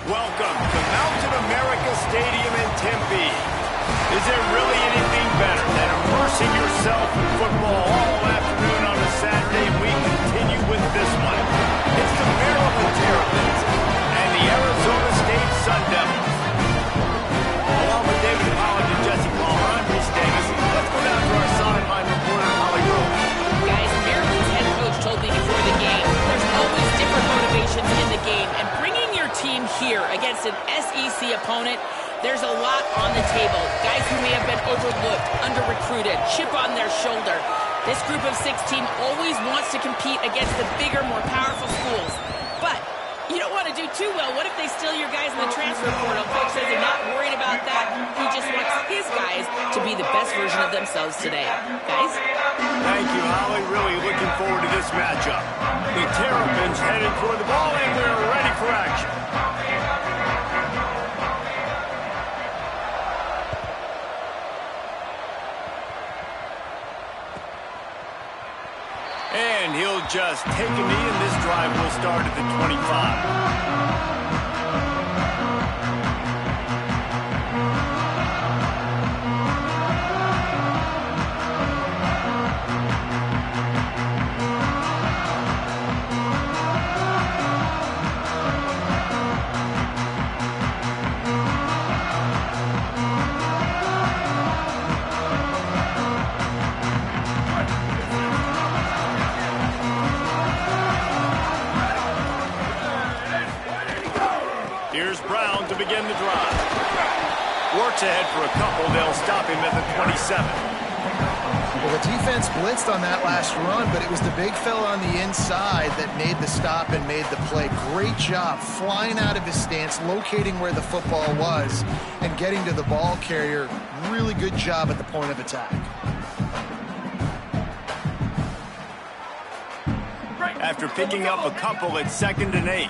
Welcome to Mountain America Stadium in Tempe. Is there really anything better than immersing yourself in football all afternoon on a Saturday? We continue with this one. It's the Maryland Terrapins and the Arizona State Sun Devils. Along with David Holland and Jesse Palmer, I'm Rich Davis. Let's go down to our sideline reporter, Holly Rose. Guys, Maryland's head coach told me before the game, there's always different motivations in the game, and bringing your team here against an SEC opponent, there's a lot on the table. Guys who may have been overlooked, under-recruited, chip on their shoulder. This group of 6 team always wants to compete against the bigger, more powerful schools. But you don't want to do too well. What if they steal your guys in the transfer portal? Coach says they're not worried about that. He just wants his guys to be the best version of themselves today. Guys? Thank you, Holly. Really looking forward to this matchup. The Terrapins headed toward the ball, and we're ready for action. And he'll just take a knee, and this drive will start at the 25. Here's Brown to begin the drive. Works ahead for a couple. They'll stop him at the 27. Well, the defense blitzed on that last run, but it was the big fella on the inside that made the stop and made the play. Great job flying out of his stance, locating where the football was, and getting to the ball carrier. Really good job at the point of attack. After picking up a couple at 2nd and 8.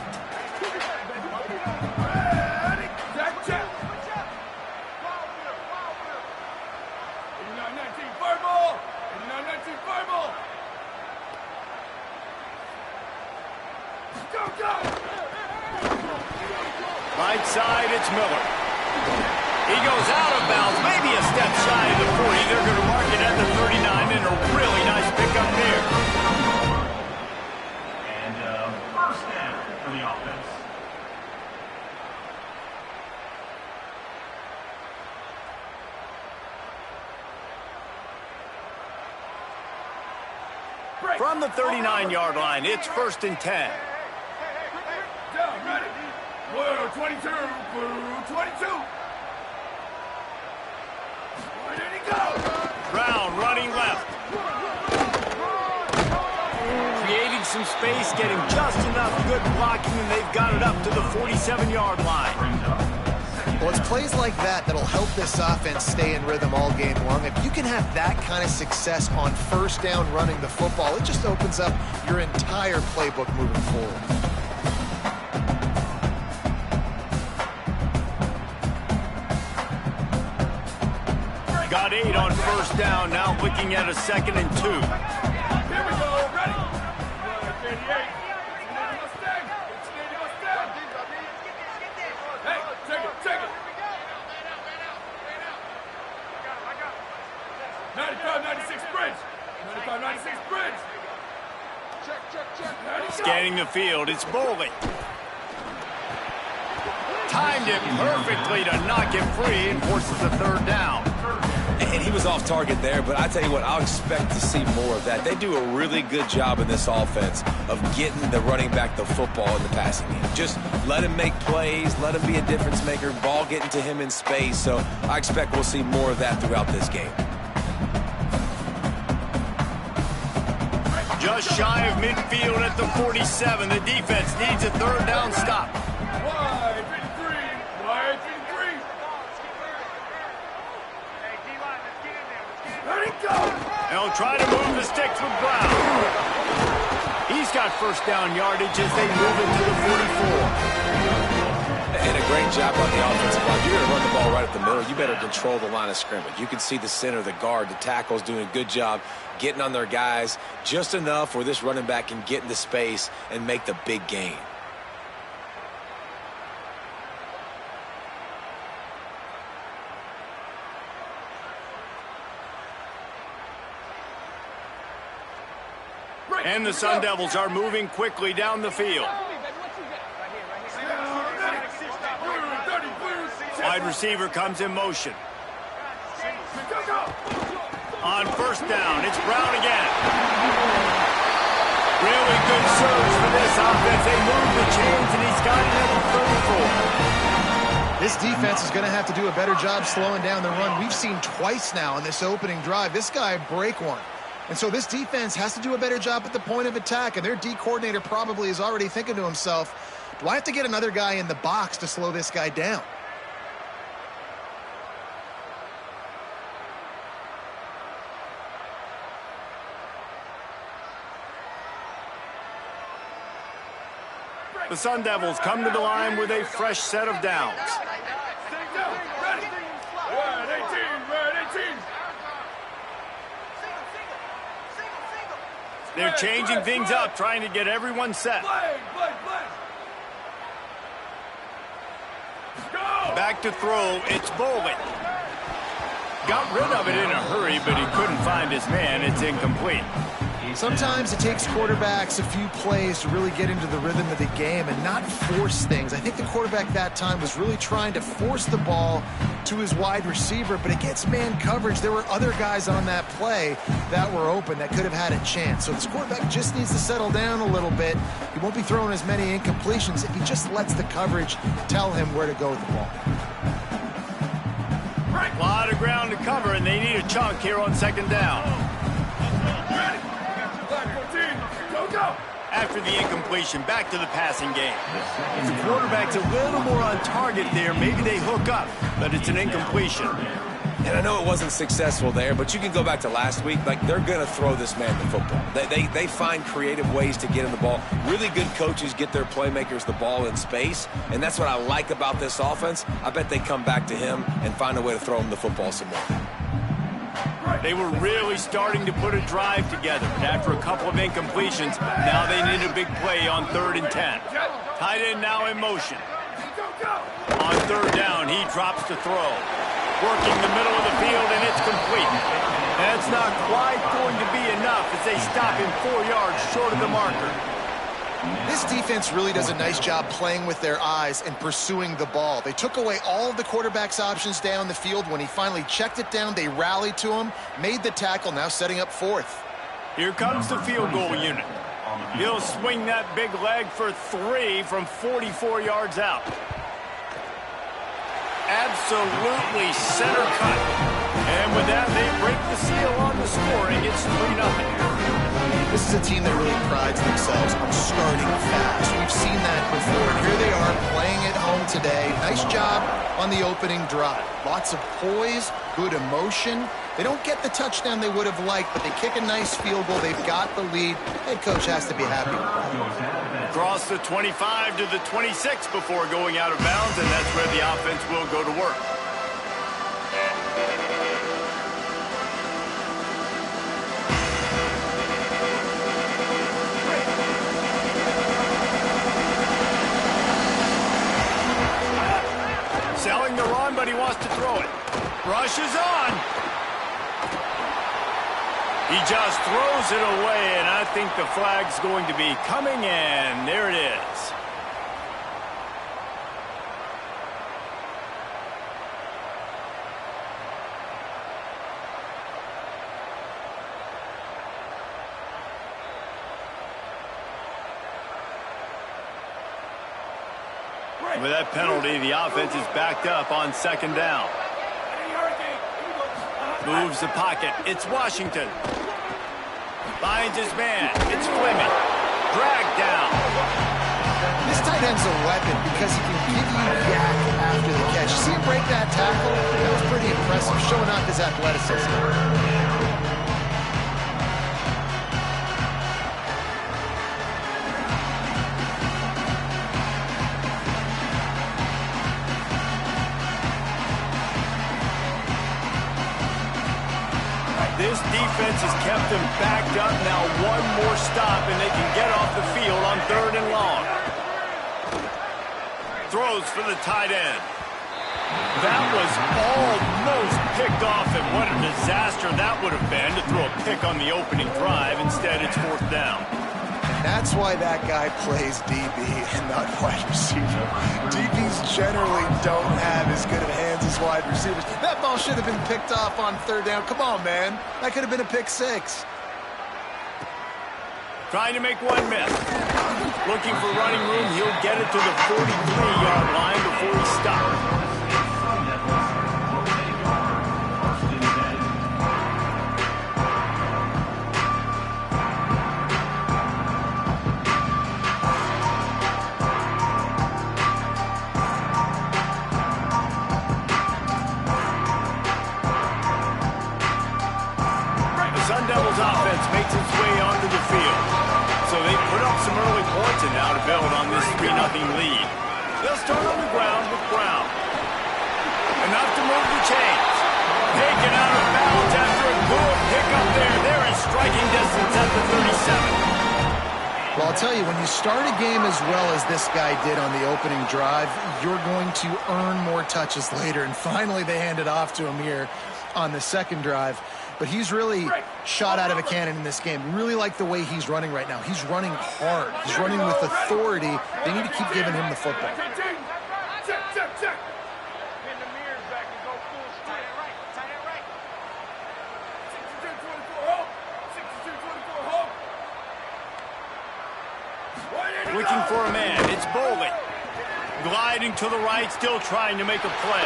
Right side, it's Miller. He goes out of bounds, maybe a step shy of the 40. They're going to mark it at the 39, and a really nice pickup there. And first down for the offense. From the 39-yard line, it's 1st and 10. Down, ready. Blue 22, blue 22. Where did he go? Brown running left. Creating some space, getting just enough good blocking, and they've got it up to the 47-yard line. Well, it's plays like that that'll help this offense stay in rhythm all game long. If you can have that kind of success on first down running the football, it just opens up your entire playbook moving forward. Got 8 on first down, now looking at a 2nd and 2. Here we go, ready. 88. Hey, take it, take it. 95, 96 bridge. 95, 96 bridge. Check. Scanning the field, it's Bowling. Timed it perfectly to knock him free and forces a 3rd down. And he was off target there, but I tell you what, I'll expect to see more of that. They do a really good job in this offense of getting the running back the football in the passing game. Just let him make plays, let him be a difference maker, ball getting to him in space. So I expect we'll see more of that throughout this game. Just shy of midfield at the 47. The defense needs a 3rd down stop. Wide 53. Wide 53. Let it go. They'll try to move the sticks with Brown. He's got first down yardage as they move it to the 44. And a great job on the offensive line. You're going to run the ball right up the middle. You better control the line of scrimmage. You can see the center, the guard, the tackles doing a good job getting on their guys just enough where this running back can get into space and make the big gain. And the Sun Devils are moving quickly down the field. Wide receiver comes in motion. On first down, it's Brown again. Really good surge for this offense. They move the chains, and he's got it at the 34. This defense is going to have to do a better job slowing down the run. We've seen twice now in this opening drive. This guy break one. And so this defense has to do a better job at the point of attack, and their D coordinator probably is already thinking to himself, do I have to get another guy in the box to slow this guy down? The Sun Devils come to the line with a fresh set of downs. They're changing things up, trying to get everyone set. Back to throw, it's Bowling. Got rid of it in a hurry, but he couldn't find his man. It's incomplete. Sometimes it takes quarterbacks a few plays to really get into the rhythm of the game and not force things. I think the quarterback that time was really trying to force the ball to his wide receiver, but against man coverage, there were other guys on that play that were open that could have had a chance. So this quarterback just needs to settle down a little bit. He won't be throwing as many incompletions if he just lets the coverage tell him where to go with the ball. A lot of ground to cover, and they need a chunk here on second down. After the incompletion, back to the passing game. If the quarterback's a little more on target there, maybe they hook up, but it's an incompletion. And I know it wasn't successful there, but you can go back to last week. Like, they're going to throw this man the football. They find creative ways to get him the ball. Really good coaches get their playmakers the ball in space, and that's what I like about this offense. I bet they come back to him and find a way to throw him the football some more. They were really starting to put a drive together, and after a couple of incompletions, now they need a big play on 3rd and 10. Tight end now in motion. On 3rd down, he drops to throw. Working the middle of the field, and it's complete. That's not quite going to be enough as they stop him 4 yards short of the marker. This defense really does a nice job playing with their eyes and pursuing the ball. They took away all of the quarterback's options down the field. When he finally checked it down, they rallied to him, made the tackle, now setting up 4th. Here comes the field goal unit. He'll swing that big leg for 3 from 44 yards out. Absolutely center cut. And with that, they break the seal on the scoring. It's 3-0. This is a team that really prides themselves on starting fast. We've seen that before. Here they are playing at home today. Nice job on the opening drive. Lots of poise, good emotion. They don't get the touchdown they would have liked, but they kick a nice field goal. They've got the lead. Head coach has to be happy. Across the 25 to the 26 before going out of bounds, and that's where the offense will go to work. Selling the run, but he wants to throw it. Rushes on. He just throws it away, and I think the flag's going to be coming in. There it is. With that penalty, the offense is backed up on second down. Moves the pocket. It's Washington. Finds his man. It's Fleming. Dragged down. This tight end's a weapon because he can give you yak after the catch. See him break that tackle? That was pretty impressive, showing off his athleticism. This defense has kept them backed up. Now one more stop, and they can get off the field on 3rd and long. Throws for the tight end. That was almost picked off, and what a disaster that would have been to throw a pick on the opening drive. Instead, it's 4th down. That's why that guy plays DB and not wide receiver. DBs generally don't have as good of hands as wide receivers. That ball should have been picked off on 3rd down. Come on, man. That could have been a pick 6. Trying to make one miss. Looking for running room. He'll get it to the 43-yard line before he stops. Offense makes its way onto the field. So they put up some early points and now to build on this 3-0 lead. They'll start on the ground with Brown. Enough to move the chains. Taken out of bounds after a good pickup there. They're in striking distance at the 37. Well, I'll tell you, when you start a game as well as this guy did on the opening drive, you're going to earn more touches later. And finally, they hand it off to him here on the 2nd drive. But he's really shot out of a cannon in this game. Really like the way he's running right now. He's running hard. He's running with authority. They need to keep giving him the football. Check. Pin the mirrors back and go full straight. Tight it right. 62-24 hold. 62-24 hold. Looking for a man. It's Bowling. Gliding to the right, still trying to make a play.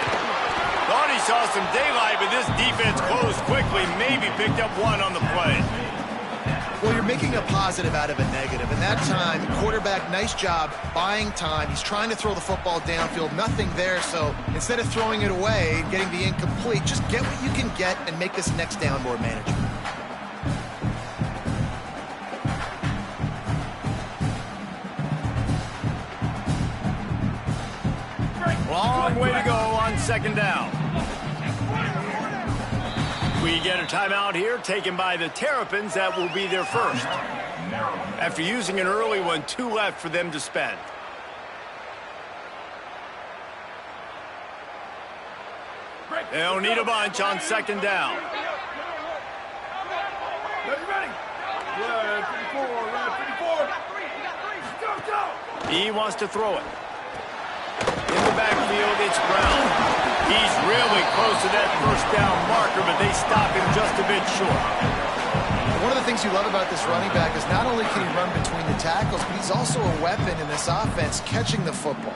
Thought he saw some daylight, but this defense closed quickly. Maybe picked up one on the play. Well, you're making a positive out of a negative. And that time, quarterback, nice job buying time. He's trying to throw the football downfield. Nothing there, so instead of throwing it away and getting the incomplete, just get what you can get and make this next down more manageable. Long way to go on 2nd down. We get a timeout here taken by the Terrapins. That will be their first. After using an early one, 2 left for them to spend. They'll need a bunch on 2nd down. Ready? Red 54. Go. He wants to throw it. In the backfield, it's Brown. He's really close to that 1st down marker, but they stop him just a bit short. One of the things you love about this running back is not only can he run between the tackles, but he's also a weapon in this offense, catching the football.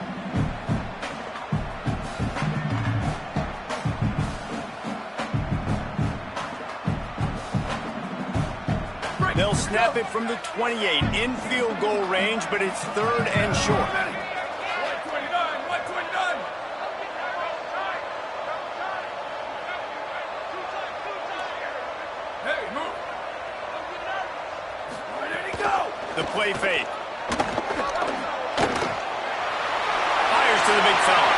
They'll snap it from the 28, in field goal range, but it's 3rd and short. 129. Hey, move. There you go. The play fake. Fires to the big fella.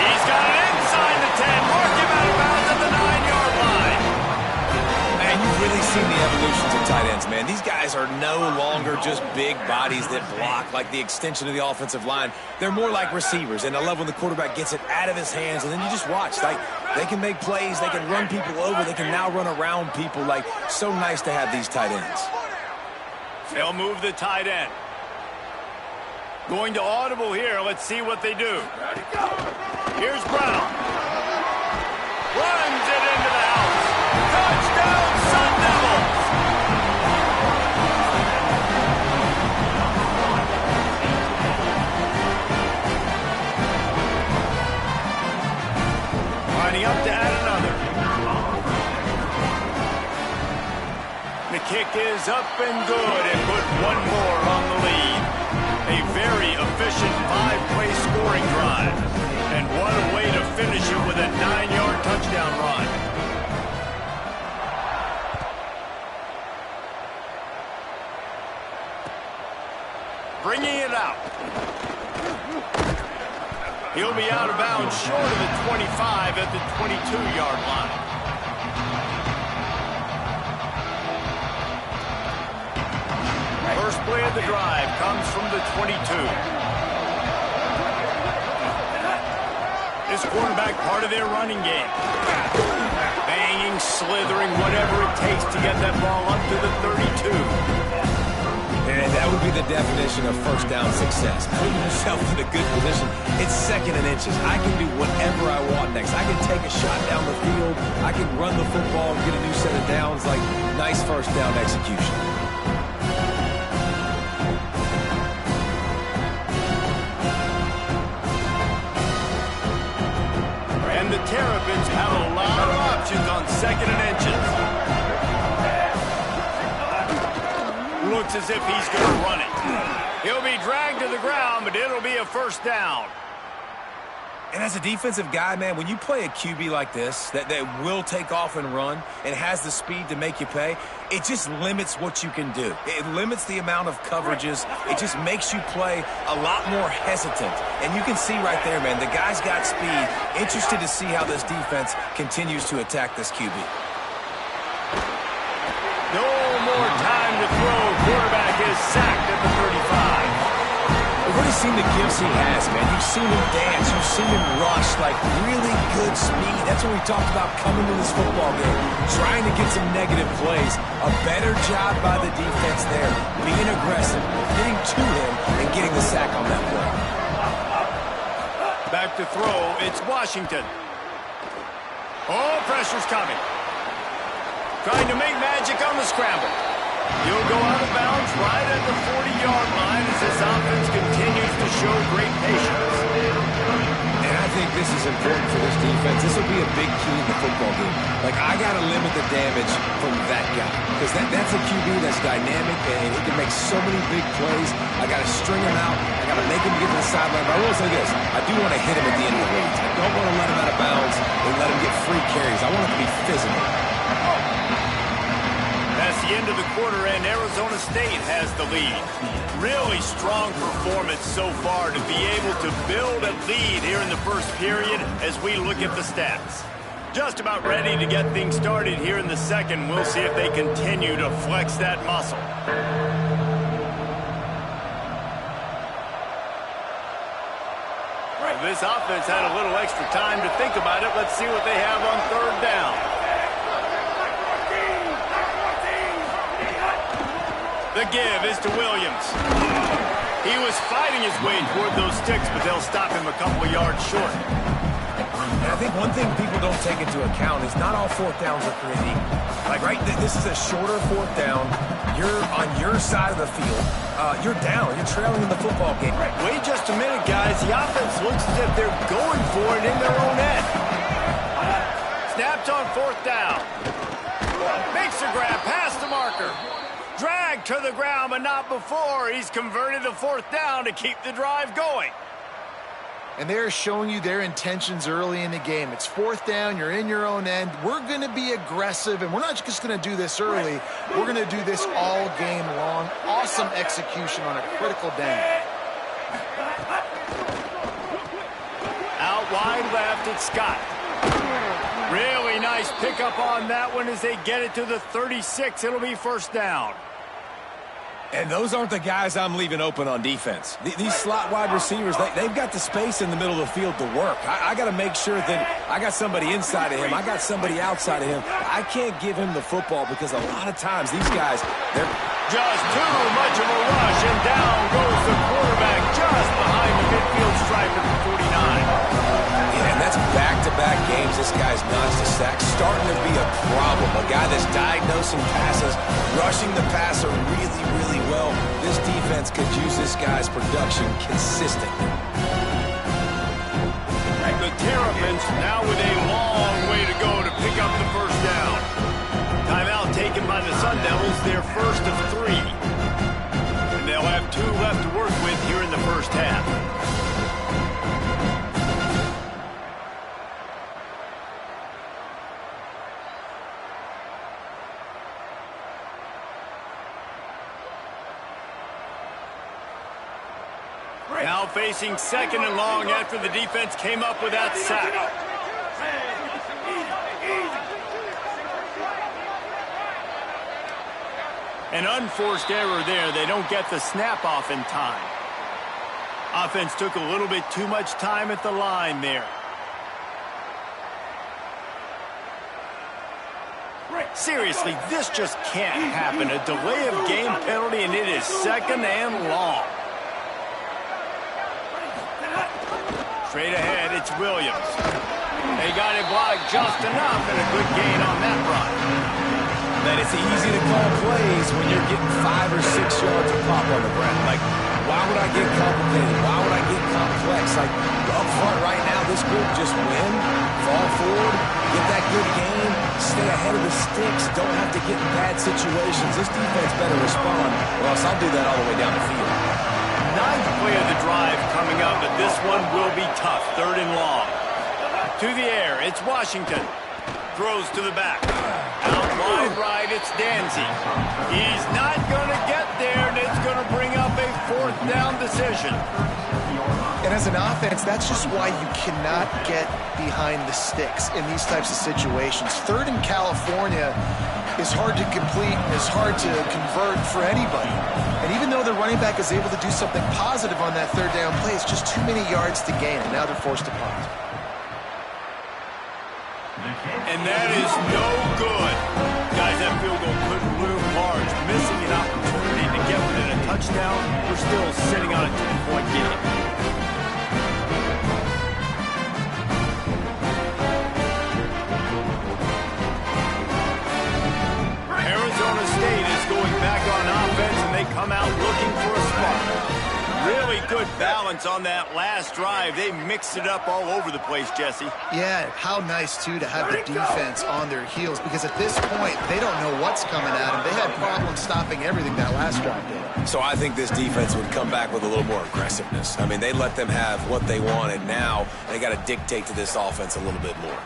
He's got it inside the 10. Mark him out of bounds at the 9-yard line. Man, you've really seen the evolutions of tight ends, man. These guys are no longer just big bodies that block like the extension of the offensive line. They're more like receivers, and I love when the quarterback gets it out of his hands, and then you just watch. Like, they can make plays, they can run people over, they can now run around people. Like, so nice to have these tight ends. They'll move the tight end. Going to audible here. Let's see what they do. Here's Brown. Runs it into the house. Touchdown, Sun Devils! Lining up to add another. The kick is up and good and put one more on the lead. A very efficient 5-play scoring drive. And what a way to finish it with a 9-yard touchdown run. Bringing it out. He'll be out of bounds short of the 25 at the 22-yard line. First play of the drive comes from the 22. This this quarterback part of their running game. Banging, slithering, whatever it takes to get that ball up to the 32. And that would be the definition of first down success. Putting yourself in a good position. It's 2nd and inches. I can do whatever I want next. I can take a shot down the field. I can run the football and get a new set of downs. Like, nice first down execution. And the Terrapins have a lot of options on 2nd and inches. Looks as if he's going to run it. He'll be dragged to the ground, but it'll be a first down. And as a defensive guy, man, when you play a QB like this that will take off and run and has the speed to make you pay, it just limits what you can do. It limits the amount of coverages. It just makes you play a lot more hesitant. And you can see right there, man, the guy's got speed. Interested to see how this defense continues to attack this QB. No more time to throw. Quarterback is sacked at the 35. We've already seen the gifts he has, man. You've seen him dance. You've seen him rush, like really good speed. That's what we talked about coming to this football game, trying to get some negative plays. A better job by the defense there, being aggressive, getting to him, and getting the sack on that play. Back to throw. It's Washington. Oh, pressure's coming. Trying to make magic on the scramble. He'll go out of bounds right at the 40-yard line as this offense continues to show great patience. And I think this is important for this defense. This will be a big key in the football game. Like, I got to limit the damage from that guy. Because that's a QB that's dynamic, and he can make so many big plays. I got to string him out. I got to make him get to the sideline. But I will say this. I do want to hit him at the end of the range. I don't want to let him out of bounds and let him get free carries. I want him to be physical. That's the end of the quarter, and Arizona State has the lead. Really strong performance so far to be able to build a lead here in the first period as we look at the stats. Just about ready to get things started here in the second. We'll see if they continue to flex that muscle. This offense had a little extra time to think about it. Let's see what they have on 3rd down. The give is to Williams. He was fighting his way toward those sticks, but they'll stop him a couple yards short. And I think one thing people don't take into account is not all 4th downs are created equal. Like, right, this is a shorter 4th down. You're on your side of the field. You're down. You're trailing in the football game. Wait just a minute, guys. The offense looks as if they're going for it in their own end. Snapped on 4th down. Makes a grab past the marker. Dragged to the ground, but not before. He's converted the 4th down to keep the drive going. And they're showing you their intentions early in the game. It's 4th down. You're in your own end. We're going to be aggressive, and we're not just going to do this early. We're going to do this all game long. Awesome execution on a critical down. Out wide left, it's Scott. Really nice pickup on that one as they get it to the 36. It'll be first down. And those aren't the guys I'm leaving open on defense. These slot wide receivers, they've got the space in the middle of the field to work. I got to make sure that I got somebody inside of him. I got somebody outside of him. I can't give him the football because a lot of times these guys, they're just too much of a rush, and down goes the quarterback just behind the midfield stripe at the 49. Yeah, and that's back-to-back games. This guy's notched a sack, starting to be a problem. A guy that's diagnosing passes, rushing the passer really, really well. This defense could use this guy's production consistently. The Terrapins now with a long way to go to pick up the first down. Timeout taken by the Sun Devils, their first of 3. And they'll have 2 left to work with here in the first half. Now facing 2nd and long after the defense came up with that sack. An unforced error there. They don't get the snap off in time. Offense took a little bit too much time at the line there. Seriously, this just can't happen. A delay of game penalty, and it is second and long. Straight ahead, it's Williams. They got it blocked just enough, and a good gain on that run. Man, it's easy to call plays when you're getting 5 or 6 yards of pop on the ground. Like, why would I get complicated? Why would I get complex? Like, up front right now, this group just win, fall forward, get that good gain, stay ahead of the sticks, don't have to get in bad situations. This defense better respond, or else I'll do that all the way down the field. Ninth play of the drive coming up, but this one will be tough. Third and long. To the air, it's Washington. Throws to the back. Out wide right, it's Danzy. He's not going to get there, and it's going to bring up a fourth down decision. And as an offense, that's just why you cannot get behind the sticks in these types of situations. Third in California is hard to complete, is hard to convert for anybody. And even though the running back is able to do something positive on that third down play, it's just too many yards to gain, and now they're forced to punt. And that is no good. Guys, that field goal could loom large. Missing an opportunity to get within a touchdown. We're still sitting on a 2-point game. Arizona State is going back on offense, and they come out looking for a spark. Really good balance on that last drive. They mixed it up all over the place, Jesse. Yeah, how nice, too, to have the defense on their heels, because at this point, they don't know what's coming at them. They had problems stopping everything that last drive did. So I think this defense would come back with a little more aggressiveness. I mean, they let them have what they wanted. Now they got to dictate to this offense a little bit more.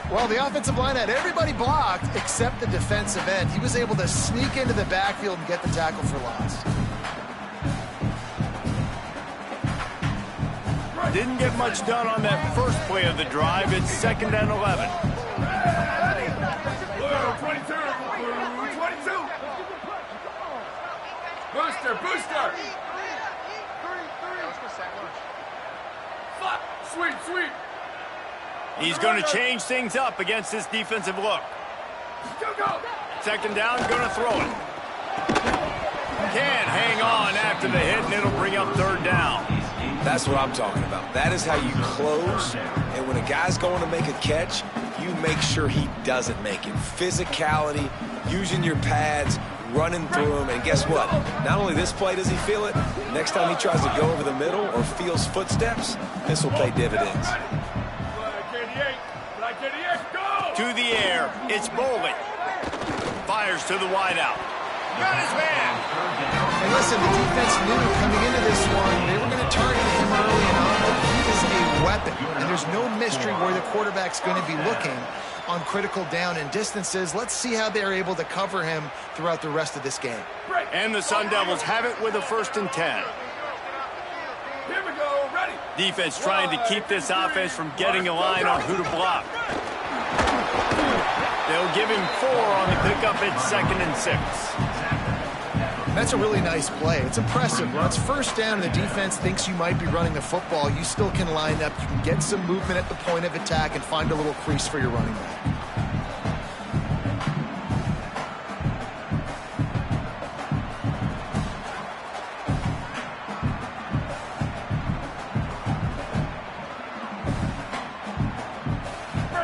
Well, the offensive line had everybody blocked except the defensive end. He was able to sneak into the backfield and get the tackle for loss. Didn't get much done on that first play of the drive. It's second and 11. Blue 22. Blue 22. Booster, booster. Fuck. Sweet, sweet. He's going to change things up against this defensive look. Go, go. Second down, going to throw it. Can't hang on after the hit, and it'll bring up third down. That's what I'm talking about. That is how you close, and when a guy's going to make a catch, you make sure he doesn't make it. Physicality, using your pads, running through him, and guess what? Not only this play does he feel it, next time he tries to go over the middle or feels footsteps, this will pay dividends. To the air, it's Bowling. Fires to the wideout. Got his man. And listen, the defense knew coming into this one, they were going to target him early and often. He is a weapon, and there's no mystery where the quarterback's going to be looking on critical down and distances. Let's see how they're able to cover him throughout the rest of this game. And the Sun Devils have it with a 1st and 10. Here we go, ready. Defense trying to keep this offense from getting a line on who to block. They'll give him 4 on the pickup at 2nd and 6. That's a really nice play. It's impressive. When it's first down and the defense thinks you might be running the football, you still can line up. You can get some movement at the point of attack and find a little crease for your running back.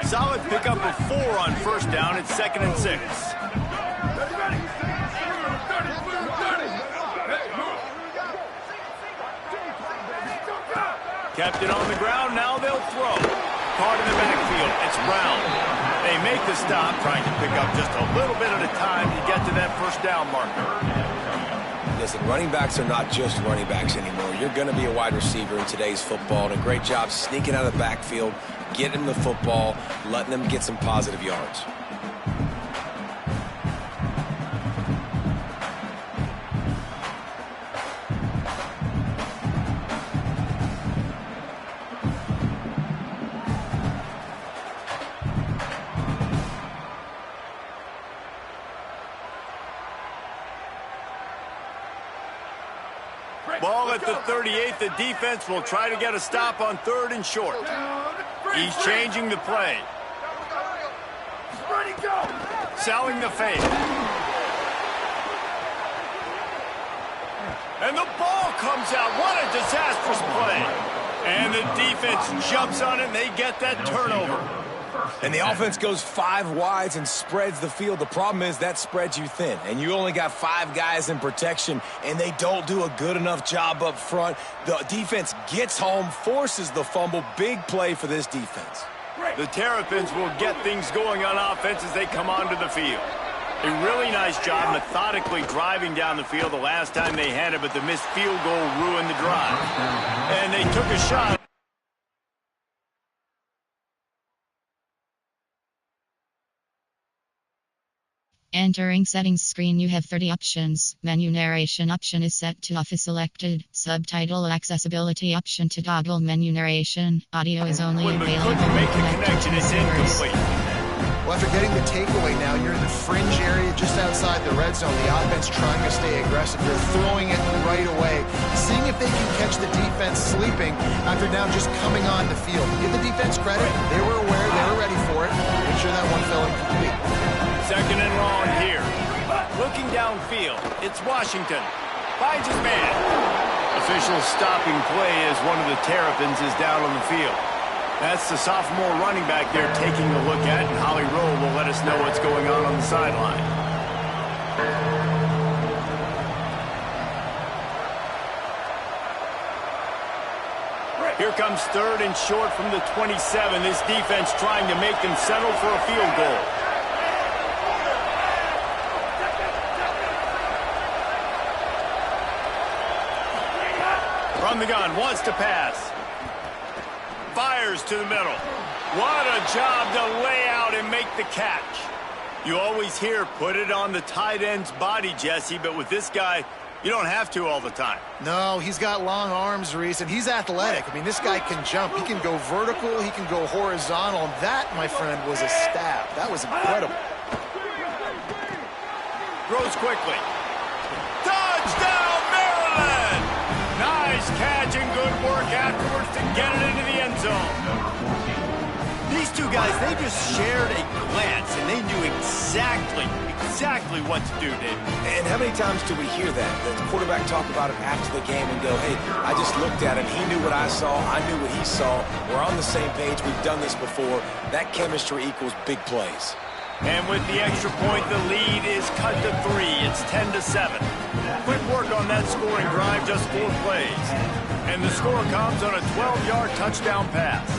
Solid pickup of 4 on first down at 2nd and 6. Kept it on the ground, now they'll throw. Caught in the backfield, it's Brown. They make the stop, trying to pick up just a little bit at a time to get to that first down marker. Listen, running backs are not just running backs anymore. You're going to be a wide receiver in today's football, and a great job sneaking out of the backfield, getting the football, letting them get some positive yards. Ball at the 38. The defense will try to get a stop on 3rd and short. He's changing the play. selling the fake. And the ball comes out. What a disastrous play. And the defense jumps on it, and they get that turnover. And the offense goes 5 wides and spreads the field. The problem is that spreads you thin, and you only got 5 guys in protection, and they don't do a good enough job up front. The defense gets home, forces the fumble. Big play for this defense. The Terrapins will get things going on offense as they come onto the field. A really nice job methodically driving down the field the last time they had it, but the missed field goal ruined the drive. And they took a shot. Entering settings screen, you have 30 options. Menu narration option is set to off is selected. Subtitle accessibility option to toggle menu narration. Audio is only When available McCook make a when connection, connected it's to servers. incomplete. Well, after getting the takeaway now, you're in the fringe area just outside the red zone. The offense trying to stay aggressive. They're throwing it right away, seeing if they can catch the defense sleeping after now just coming on the field. Give the defense credit. They were aware. They were ready for it. Make sure that one fell incomplete. Second and long here. Looking downfield, it's Washington. Finds his man. Official stopping play as one of the Terrapins is down on the field. That's the sophomore running back there taking a look at, and Holly Rowe will let us know what's going on the sideline. Here comes third and short from the 27. This defense trying to make them settle for a field goal. From the gun, wants to pass. Fires to the middle. What a job to lay out and make the catch. You always hear, put it on the tight end's body, Jesse, but with this guy, you don't have to all the time. No, he's got long arms, Reese, and he's athletic. I mean, this guy can jump. He can go vertical. He can go horizontal. And that, my friend, was a stab. That was incredible. Throws quickly. Touchdown, Maryland! Nice catch and good work afterwards to get it into the end zone. These two guys, they just shared a glance, and they knew exactly what to do, Dave. And how many times do we hear that? The quarterback talk about it after the game and go, hey, I just looked at him. He knew what I saw. I knew what he saw. We're on the same page. We've done this before. That chemistry equals big plays. And with the extra point, the lead is cut to 3. It's 10-7. Quick work on that scoring drive, just 4 plays. And the score comes on a 12-yard touchdown pass.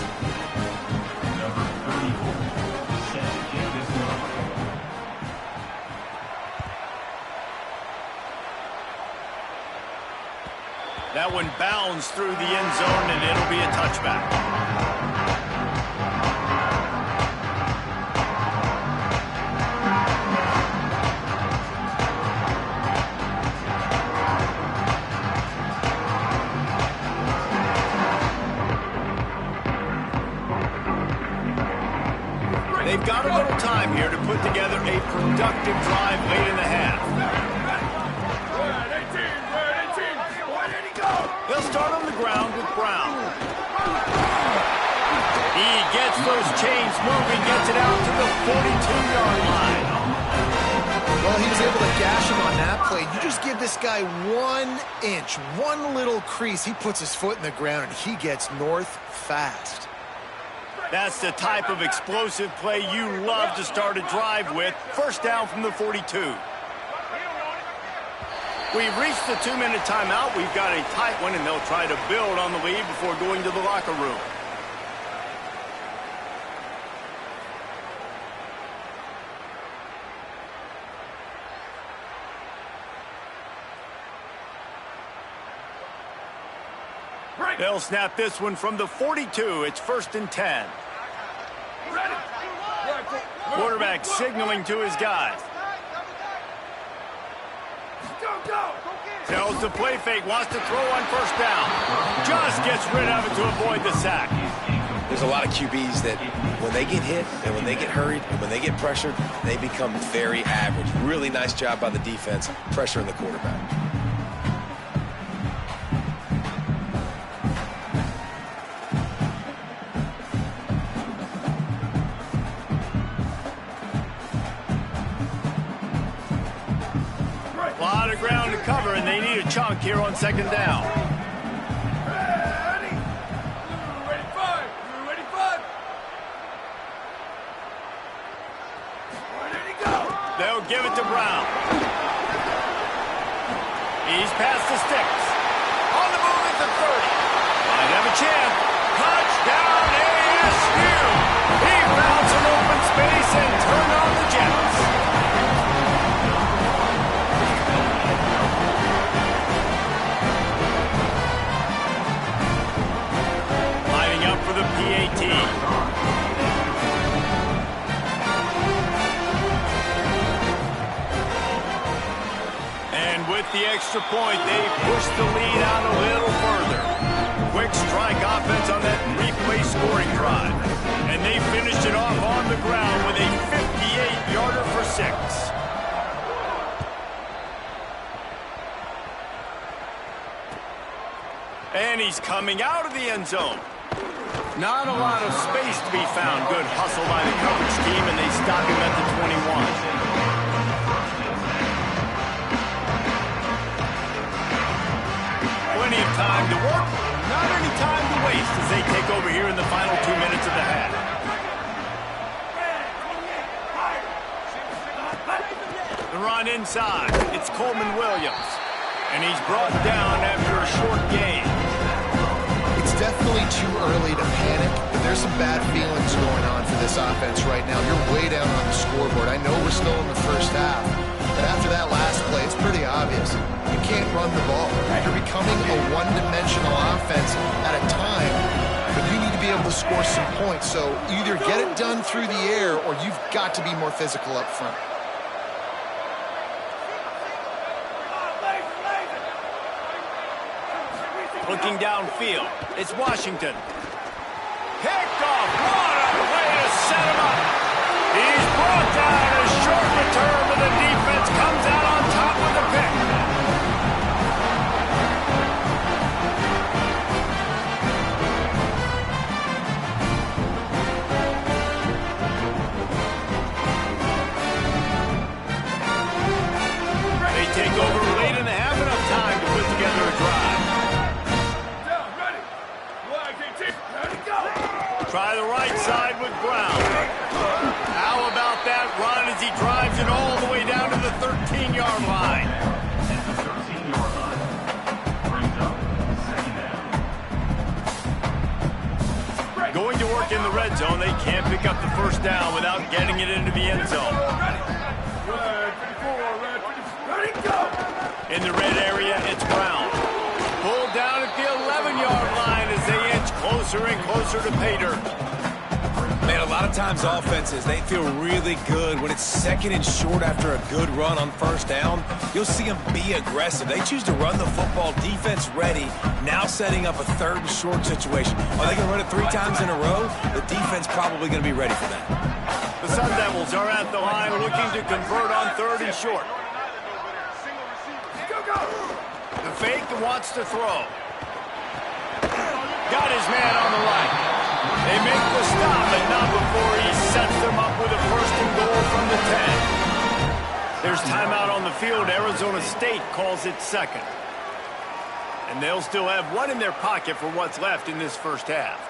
That one bounds through the end zone, and it'll be a touchback. They've got a little time here to put together a productive drive late in the half. They'll start on the ground with Brown. He gets those chains moving, gets it out to the 42-yard line. Well, he was able to gash him on that play. You just give this guy 1 inch, one little crease. He puts his foot in the ground, and he gets north fast. That's the type of explosive play you love to start a drive with. First down from the 42. We've reached the 2-minute timeout. We've got a tight one, and they'll try to build on the lead before going to the locker room. They'll snap this one from the 42. It's 1st and 10. Quarterback signaling to his guys. Tells the play fake, wants to throw on first down. Just gets rid of it to avoid the sack. There's a lot of QBs that when they get hit and when they get hurried and when they get pressured, they become very average. Really nice job by the defense, pressuring the quarterback. they need a chunk here on second down. Ready? Ready, five. Ready, five. Where did he go? They'll give it to Brown. He's past the sticks. On the move at the 30. Might have a chance. Touchdown ASU. He found some open space and turned on the Jets. Lining up for the PAT. And with the extra point, they push the lead out a little further. Quick strike offense on that three-play scoring drive. And they finished it off on the ground with a 58-yarder for 6. And he's coming out of the end zone. Not a lot of space to be found. Good hustle by the coverage team, and they stop him at the 21. Plenty of time to work, not any time to waste as they take over here in the final 2 minutes of the half. The run inside, it's Coleman Williams, and he's brought down after a short gain. It's definitely too early to panic, but there's some bad feelings going on for this offense right now. You're way down on the scoreboard. I know we're still in the first half, but after that last play, it's pretty obvious. You can't run the ball. You're becoming a one-dimensional offense at a time, but you need to be able to score some points. So either get it done through the air or you've got to be more physical up front. Looking downfield, it's Washington. Picked off, what a way to set him up. He's brought down a short return, but the defense comes out on top with the pick. They take over late in the half, enough time to put together a drive. Try the right side with Brown. How about that run as he drives it all the way down to the 13-yard line? At the 13-yard line, brings up second down. Going to work in the red zone, they can't pick up the first down without getting it into the end zone. In the red area, it's Brown. Pulled down at the 11-yard line as they inch closer and closer to pay dirt. Man, a lot of times offenses, they feel really good when it's second and short after a good run on first down. You'll see them be aggressive. They choose to run the football, defense ready, now setting up a third and short situation. Are they going to run it 3 times in a row? The defense probably going to be ready for that. The Sun Devils are at the line looking to convert on third and short. The fake wants to throw. Got his man on the right. They make the stop, but not before he sets them up with a first and goal from the 10. There's timeout on the field. Arizona State calls it second. And they'll still have one in their pocket for what's left in this first half.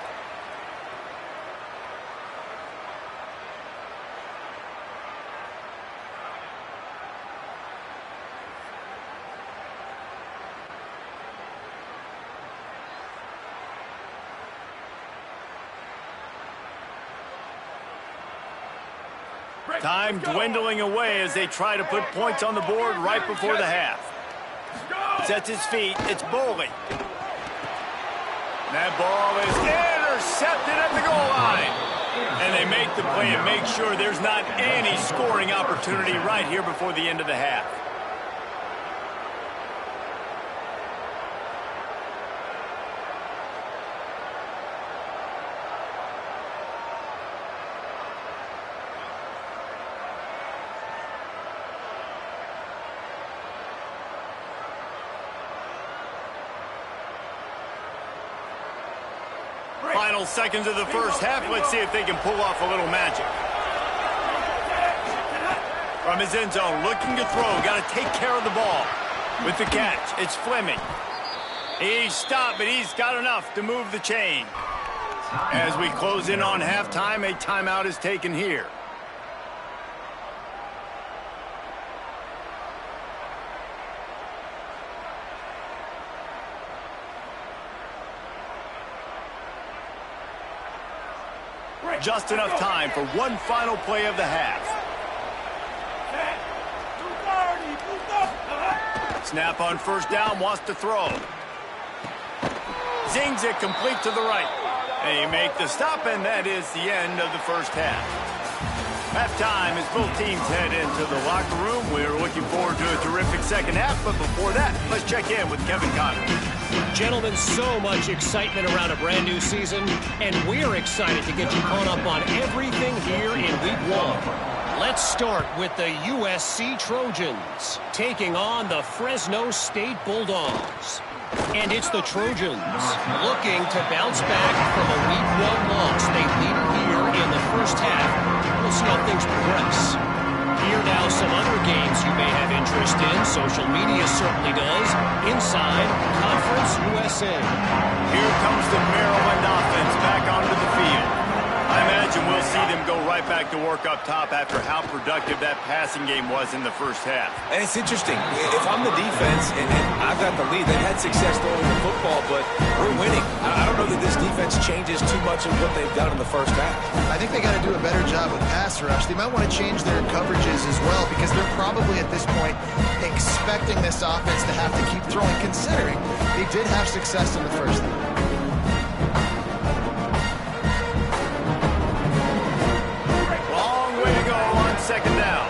Time dwindling away as they try to put points on the board right before the half. Sets his feet. It's Boley. That ball is intercepted at the goal line. And they make the play and make sure there's not any scoring opportunity right here before the end of the half. Final seconds of the first half. Let's see if they can pull off a little magic. From his end zone, looking to throw. Got to take care of the ball. With the catch, it's Fleming. He's stopped, but he's got enough to move the chain. As we close in on halftime, a timeout is taken here. Just enough time for one final play of the half. Snap on first down, wants to throw. Zings it complete to the right. They make the stop, and that is the end of the first half. Halftime as both teams head into the locker room. We're looking forward to a terrific second half, but before that, let's check in with Kevin Connor. Gentlemen, so much excitement around a brand new season, and we're excited to get you caught up on everything here in Week 1. Let's start with the USC Trojans taking on the Fresno State Bulldogs. And it's the Trojans looking to bounce back from a Week 1 loss. They lead here in the first half. We'll see how things progress. Here now some other games you may have interest in. Social media certainly does. Inside Conference USA. Here comes the Maryland offense back onto the field. I imagine we'll see them go right back to work up top after how productive that passing game was in the first half. And it's interesting. If I'm the defense and I've got the lead, they've had success throwing the football, but we're winning. I don't know that this defense changes too much of what they've done in the first half. I think they got to do a better job with pass rush. They might want to change their coverages as well because they're probably at this point expecting this offense to have to keep throwing, considering they did have success in the first half. Second down.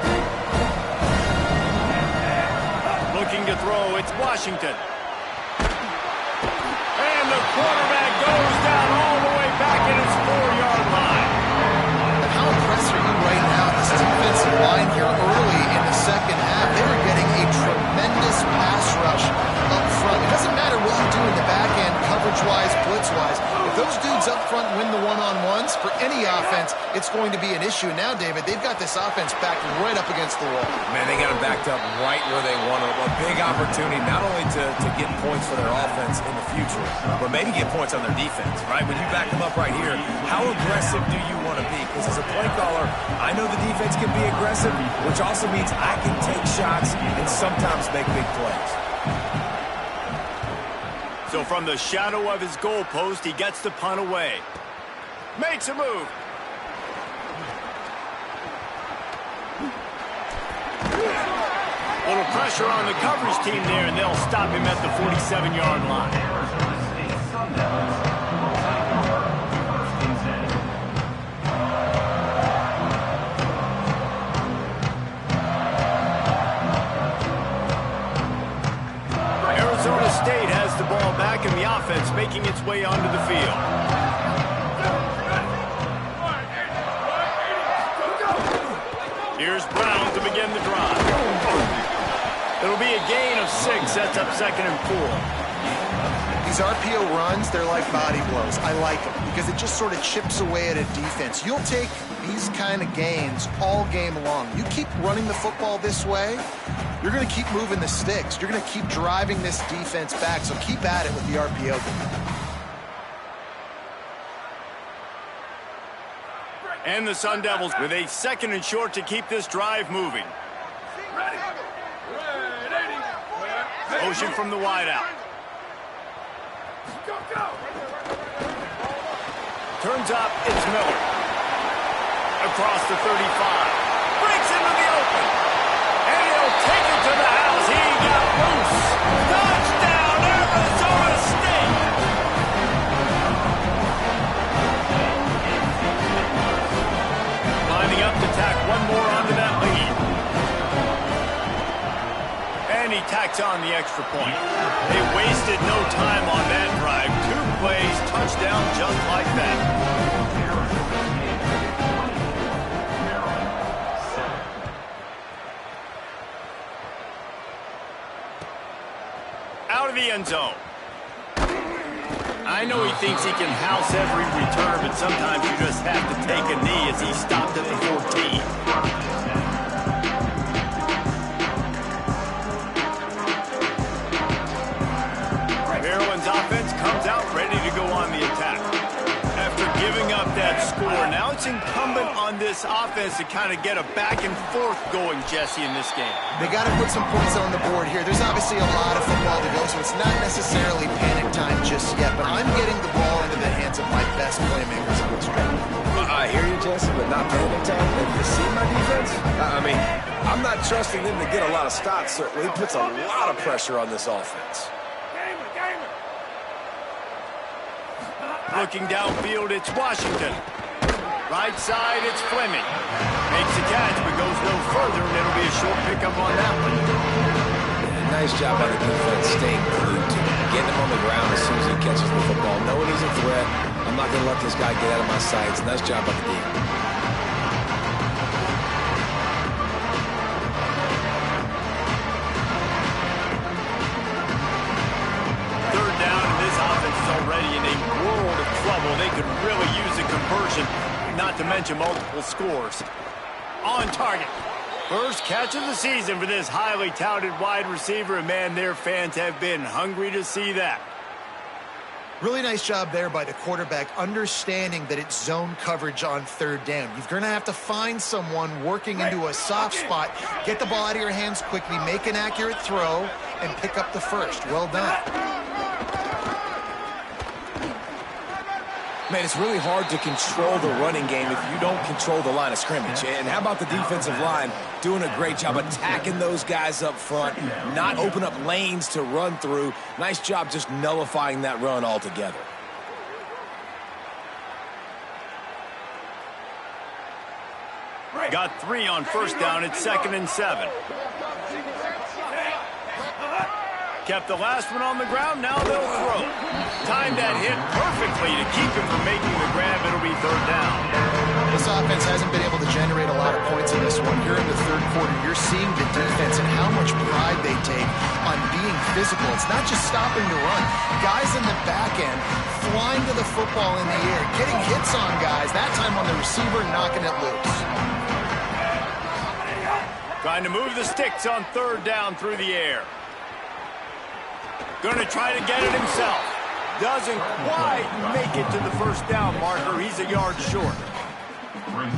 Looking to throw, it's Washington. And the quarterback goes down all the way back at his 4-yard line. And how impressed are you right now? This defensive line here early in the second half, they were getting a tremendous pass rush up front. It doesn't matter what you do in the back end, coverage-wise, blitz-wise. If those dudes up front win the one-on-ones, for any offense, it's going to be an issue. Now, David, they've got this offense backed right up against the wall. Man, they got them backed up right where they want them. A big opportunity not only to get points for their offense in the future, but maybe get points on their defense, right? When you back them up right here, how aggressive do you want to be? Because as a play caller, I know the defense can be aggressive, which also means I can take shots and sometimes make big plays. So from the shadow of his goalpost, he gets the punt away. Makes a move. Little pressure on the coverage team there, and they'll stop him at the 47-yard line. Arizona State has the ball back, and the offense making its way onto the field. Here's Brown to begin the drive. It'll be a gain of 6. Sets up 2nd and 4. These RPO runs, they're like body blows. I like them because it just sort of chips away at a defense. You'll take these kind of gains all game long. You keep running the football this way, you're going to keep moving the sticks. You're going to keep driving this defense back, so keep at it with the RPO game. And the Sun Devils with a 2nd and short to keep this drive moving. Motion from the wideout. Turns up, it's Miller. Across the 35. Breaks into the open. And he'll take it to the house. He got loose. Touchdown, Arizona State. Lining up to tack one more onto that lead. And he tacks on the extra point. They wasted no time on that drive. 2 plays, touchdown just like that. Out of the end zone. I know he thinks he can house every return, but sometimes you just have to take a knee as he stopped at the 14. offense comes out ready to go on the attack. After giving up that score, now it's incumbent on this offense to kind of get a back and forth going, Jesse, in this game. They got to put some points on the board here. There's obviously a lot of football to go, so it's not necessarily panic time just yet, but I'm getting the ball into the hands of my best playmakers on this drive. I hear you, Jesse, but not panic time. Have you seen my defense? I mean, I'm not trusting them to get a lot of stops, so he puts a lot of pressure on this offense. Looking downfield, it's Washington. Right side, it's Fleming. Makes the catch, but goes no further, and it'll be a short pickup on that one. Nice job by the defense staying glued to him, getting him on the ground as soon as he catches the football, knowing he's a threat. I'm not going to let this guy get out of my sights. Nice job by the defense. Already in a world of trouble. They could really use a conversion, not to mention multiple scores. On target. First catch of the season for this highly touted wide receiver, and man, their fans have been hungry to see that. Really nice job there by the quarterback, understanding that it's zone coverage on third down. You're going to have to find someone working into a soft spot, get the ball out of your hands quickly, make an accurate throw, and pick up the first. Well done. Man, it's really hard to control the running game if you don't control the line of scrimmage. And how about the defensive line doing a great job attacking those guys up front, not open up lanes to run through. Nice job just nullifying that run altogether. Got 3 on first down. It's 2nd and 7. Kept the last one on the ground, now they'll throw. Timed that hit perfectly to keep him from making the grab. It'll be 3rd down. This offense hasn't been able to generate a lot of points in this one. Here in the third quarter, you're seeing the defense and how much pride they take on being physical. It's not just stopping to run. Guys in the back end flying to the football in the air, getting hits on guys, that time on the receiver, knocking it loose. Trying to move the sticks on 3rd down through the air. Going to try to get it himself. Doesn't quite make it to the first down marker. He's a yard short.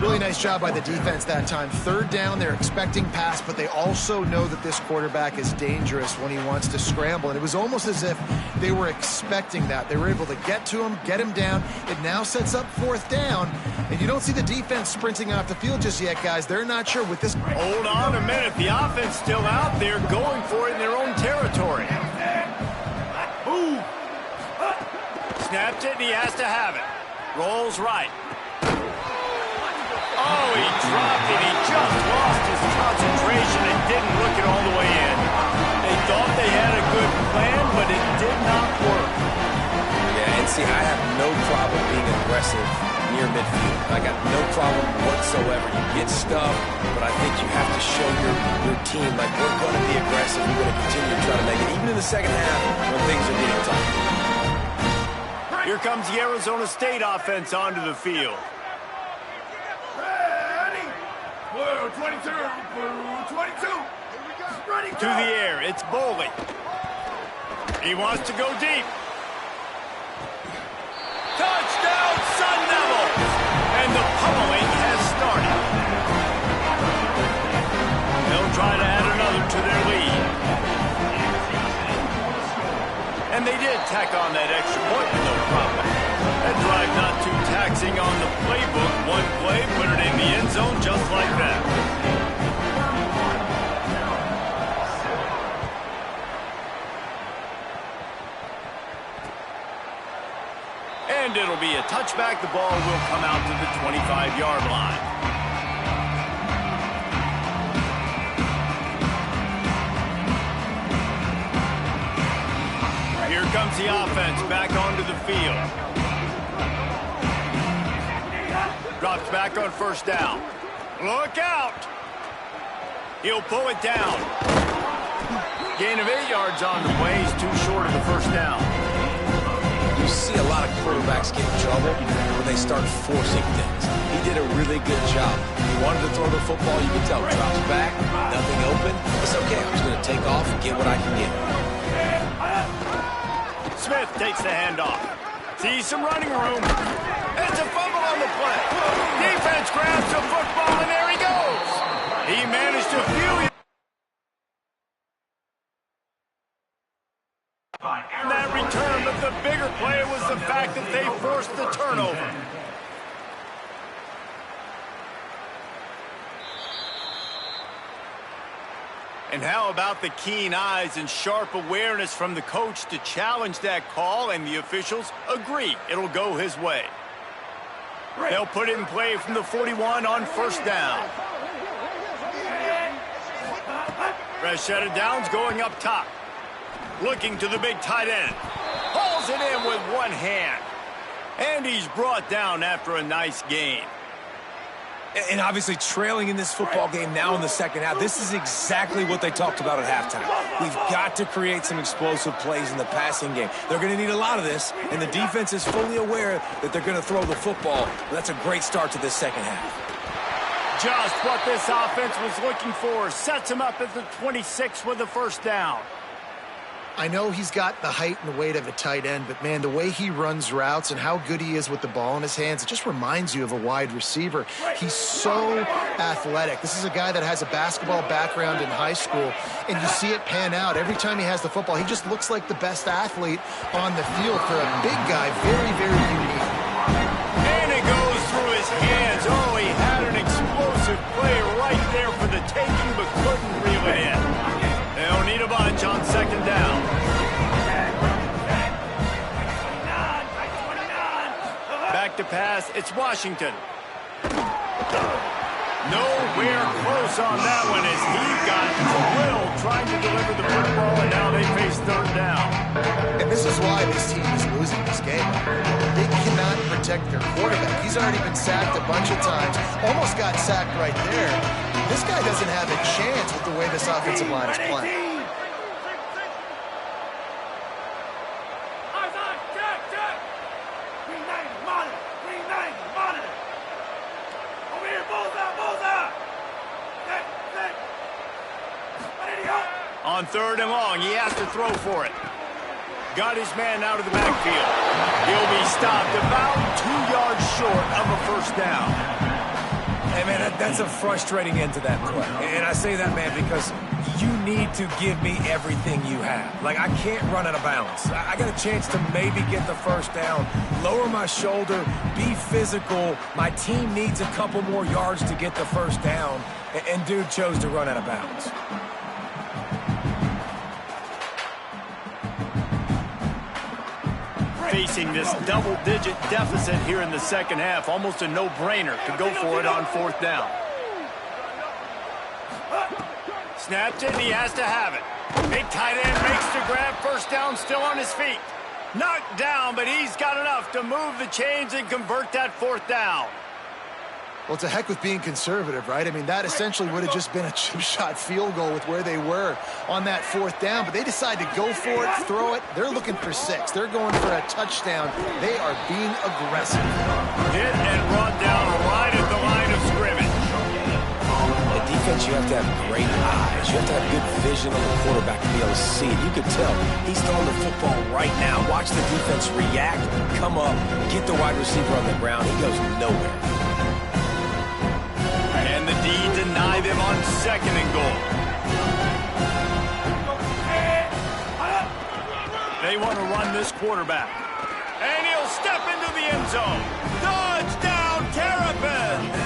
Really nice job by the defense that time. 3rd down, they're expecting pass, but they also know that this quarterback is dangerous when he wants to scramble. And it was almost as if they were expecting that. They were able to get to him, get him down. It now sets up 4th down. And you don't see the defense sprinting off the field just yet, guys. They're not sure with this. Hold on a minute. The offense still out there going for it in their own territory. Move. Snapped it, and he has to have it. Rolls right. Oh, he dropped it. He just lost his concentration and didn't look it all the way in. They thought they had a good plan, but it did not work. Yeah, and see, I have no problem being aggressive near midfield. I got no problem whatsoever. You get stuff, but I think you have to show your team, like, we're going to be aggressive. We're going to continue to try to make it, even in the second half when things are getting tough. Here comes the Arizona State offense onto the field. Ready? Blue 22, blue 22. Ready, to the air, it's Boley. He wants to go deep. Touchdown, Sun Devils! And the pummeling has started. They'll try to add another to their lead. And they did tack on that extra point with no problem. That drive not too taxing on the playbook. One play, put it in the end zone just like that. And it'll be a touchback. The ball will come out to the 25-yard line. Here comes the offense back onto the field. Drops back on first down. Look out! He'll pull it down. Gain of 8 yards on the way. He's too short of the first down. You see a lot of quarterbacks get in trouble when they start forcing things. He did a really good job. He wanted to throw the football. You can tell. Drops back, nothing open. It's okay. I'm just going to take off and get what I can get. Smith takes the handoff. Sees some running room. It's a fumble on the play. Defense grabs the football, and there he goes. He managed to fuel that return, but the bigger play was the fact that they forced the turnover. And how about the keen eyes and sharp awareness from the coach to challenge that call, and the officials agree it'll go his way. They'll put it in play from the 41 on first down. Set of downs going up top. Looking to the big tight end. Hauls it in with one hand. And he's brought down after a nice gain. And obviously trailing in this football game now in the second half, this is exactly what they talked about at halftime. We've got to create some explosive plays in the passing game. They're going to need a lot of this, and the defense is fully aware that they're going to throw the football. That's a great start to this second half. Just what this offense was looking for. Sets him up at the 26 with the first down. I know he's got the height and the weight of a tight end, but, man, the way he runs routes and how good he is with the ball in his hands, it just reminds you of a wide receiver. He's so athletic. This is a guy that has a basketball background in high school, and you see it pan out. Every time he has the football, he just looks like the best athlete on the field for a big guy. Very, very unique. And it goes through his hands. Oh, he had an explosive play right there for the taking, but couldn't reel it in. They don't need a bunch on second down. Back to pass, it's Washington. Nowhere close on that one as he got drilled trying to deliver the football, and now they face third down. And this is why this team is losing this game. They cannot protect their quarterback. He's already been sacked a bunch of times. Almost got sacked right there. This guy doesn't have a chance with the way this offensive line is playing. On third and long, he has to throw for it. Got his man out of the backfield. He'll be stopped about 2 yards short of a first down. Hey, man, that's a frustrating end to that play. And I say that, man, because you need to give me everything you have. Like, I can't run out of bounds. I got a chance to maybe get the first down, lower my shoulder, be physical. My team needs a couple more yards to get the first down. And dude chose to run out of bounds. Facing this double-digit deficit here in the second half, almost a no-brainer to go for it on fourth down. Snapped it, and he has to have it. Big tight end makes the grab, first down, still on his feet. Knocked down, but he's got enough to move the chains and convert that fourth down. Well, it's a heck with being conservative, right? I mean, that essentially would have just been a chip shot field goal with where they were on that fourth down, but they decide to go for it, throw it. They're looking for 6. They're going for a touchdown. They are being aggressive. Hit and run down right at the line of scrimmage. The defense, you have to have great eyes. You have to have good vision on the quarterback to be able to see it. You can tell he's throwing the football right now. Watch the defense react, come up, get the wide receiver on the ground. He goes nowhere. And the D deny them on second and goal. They want to run this quarterback. And he'll step into the end zone. Touchdown, Terrapins!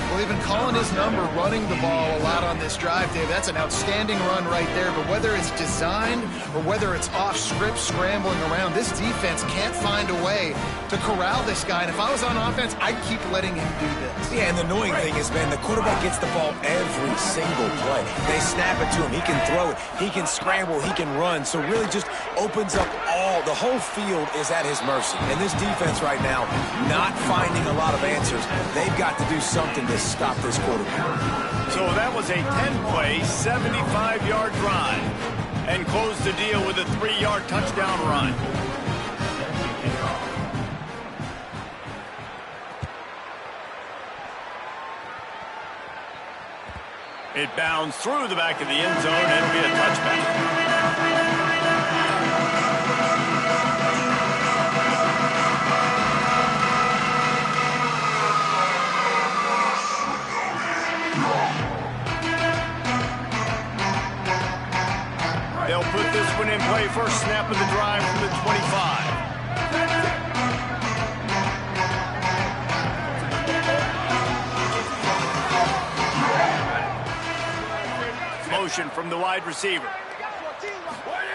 Well, they've been calling his number, running the ball a lot on this drive, Dave. That's an outstanding run right there. But whether it's designed or whether it's off script, scrambling around, this defense can't find a way to corral this guy. And if I was on offense, I'd keep letting him do this. Yeah, and the annoying thing is, man, the quarterback gets the ball every single play. They snap it to him. He can throw it. He can scramble. He can run. So really just opens up the whole field is at his mercy. And this defense right now, not finding a lot of answers. They've got to do something to stop this quarterback. So that was a 10-play, 75-yard drive. And closed the deal with a 3-yard touchdown run. It bounds through the back of the end zone, and it'll be a touchback. very first snap of the drive from the 25. Motion from the wide receiver.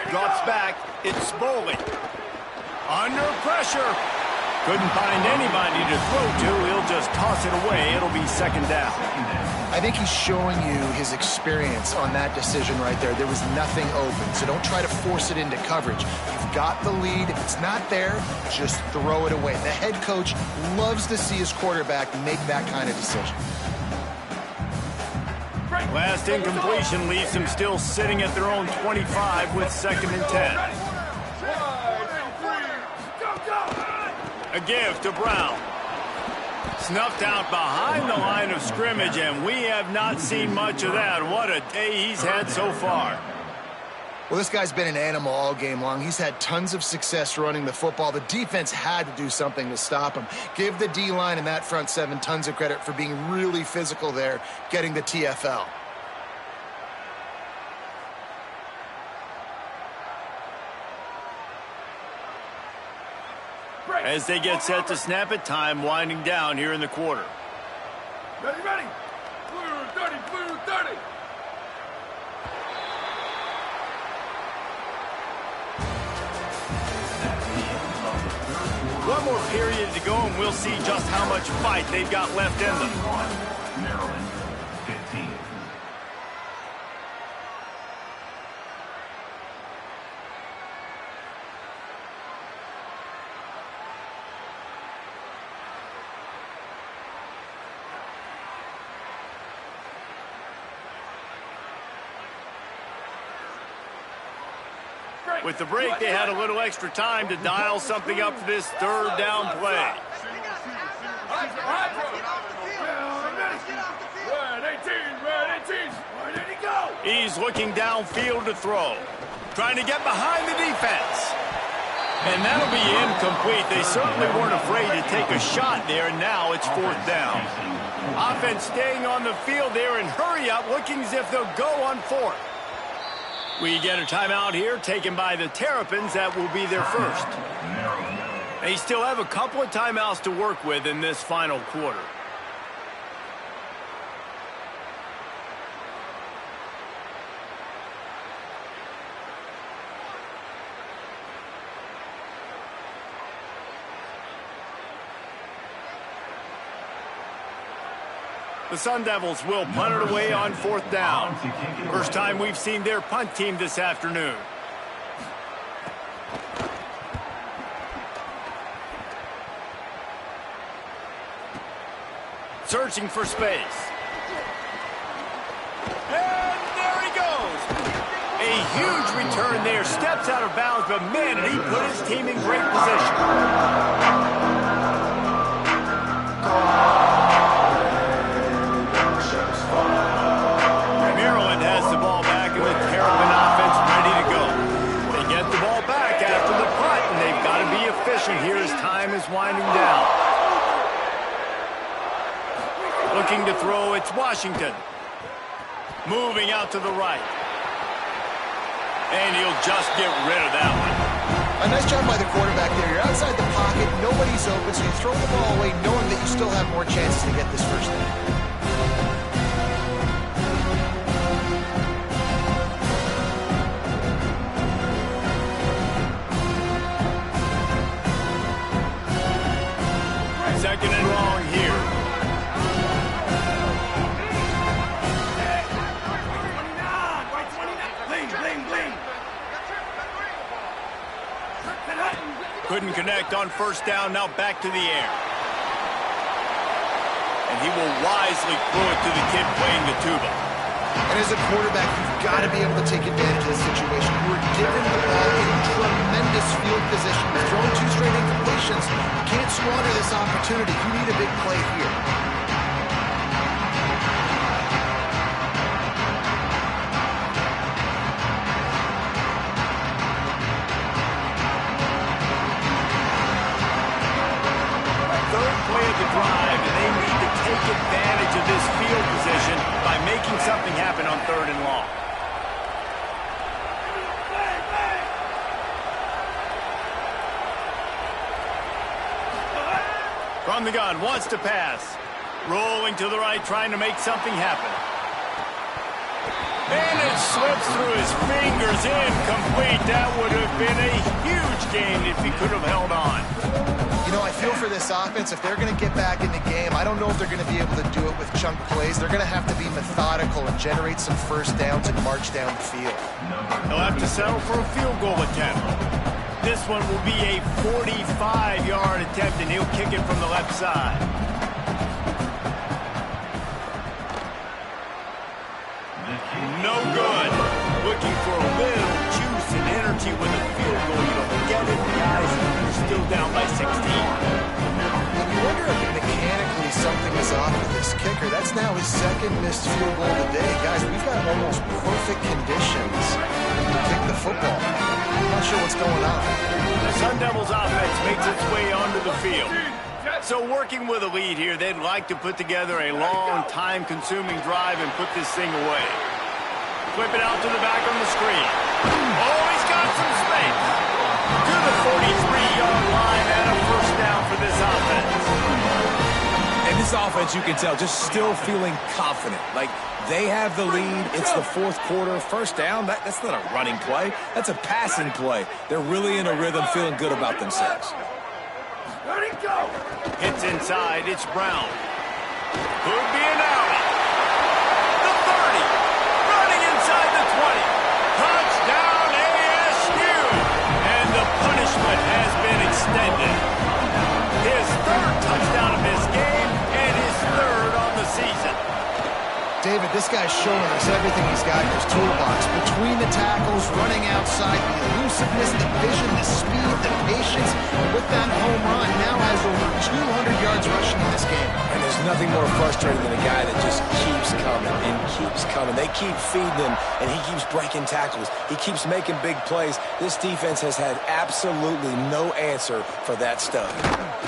Drops back. It's Spoley. Under pressure. Couldn't find anybody to throw to. He'll just toss it away. It'll be second down. I think he's showing you his experience on that decision right there. There was nothing open, so don't try to force it into coverage. You've got the lead. If it's not there, just throw it away. The head coach loves to see his quarterback make that kind of decision. Last incompletion leaves them still sitting at their own 25 with 2nd and 10. A give to Brown. Snuffed out behind the line of scrimmage, and we have not seen much of that. What a day he's had so far. Well, this guy's been an animal all game long. He's had tons of success running the football. The defense had to do something to stop him. Give the D-line and that front seven tons of credit for being really physical there, getting the TFL. As they get set to snap it, time winding down here in the quarter. Ready, ready. Blue 30, blue 30. One more period to go, and we'll see just how much fight they've got left in them. Maryland, 15. With the break, they had a little extra time to dial something up for this 3rd down play. He's looking downfield to throw. Trying to get behind the defense. And that'll be incomplete. They certainly weren't afraid to take a shot there, and now it's 4th down. Offense staying on the field there and hurry up, looking as if they'll go on 4th. We get a timeout here taken by the Terrapins. That will be their first. They still have a couple of timeouts to work with in this final quarter. The Sun Devils will punt it away on 4th down. First time we've seen their punt team this afternoon. Searching for space. And there he goes. A huge return there. Steps out of bounds, but man, did he put his team in great position. Maryland has the ball back, and the Terrapin offense ready to go. They get the ball back after the punt, and they've got to be efficient here as time is winding down. Looking to throw, it's Washington. Moving out to the right. And he'll just get rid of that one. A nice job by the quarterback there. You're outside the pocket, nobody's open, so you throw the ball away knowing that you still have more chances to get this first down. Second and long here. Couldn't connect on first down, now back to the air. And he will wisely throw it to the kid playing the tuba. And as a quarterback, you've got to be able to take advantage of the situation. You were given the ball in tremendous field position. You're throwing 2 straight incompletions. You can't squander this opportunity. You need a big play here. Third play of the drive, and they need to take advantage of this field position by making something happen on 3rd and long. From the gun, wants to pass. Rolling to the right, trying to make something happen. And it slips through his fingers, incomplete. That would have been a huge gain if he could have held on. You know, I feel for this offense, if they're going to get back in the game, I don't know if they're going to be able to do it with chunk plays. They're going to have to be methodical and generate some first downs and march down the field. He'll have to settle for a field goal attempt. This one will be a 45-yard attempt, and he'll kick it from the left side. No good. Looking for a little juice and energy with a field goal. You don't get it, guys. You're still down by 16. And you wonder if mechanically something is off with this kicker. That's now his second missed field goal of the day. Guys, we've got almost perfect conditions to kick the football. I'm not sure what's going on. The Sun Devils offense makes its way onto the field. So working with a lead here, they'd like to put together a long, time-consuming drive and put this thing away. Flip it out to the back on the screen. Oh, he's got some space. To the 43-yard line and a first down for this offense. And this offense, you can tell, just still feeling confident. Like, they have the lead. It's the fourth quarter. First down, that's not a running play. That's a passing play. They're really in a rhythm, feeling good about themselves. Let it go. Hits inside. It's Brown. Could be an alley. The 30. Running inside the 20. Touchdown ASU. And the punishment has been extended. His third touchdown of this game and his third on the season. David, this guy's showing us everything he's got in his toolbox. Between the tackles, running outside, the elusiveness, the vision, the speed, the patience. And with that home run, now has over 200 yards rushing in this game. And there's nothing more frustrating than a guy that just keeps coming and keeps coming. They keep feeding him, and he keeps breaking tackles. He keeps making big plays. This defense has had absolutely no answer for that stud.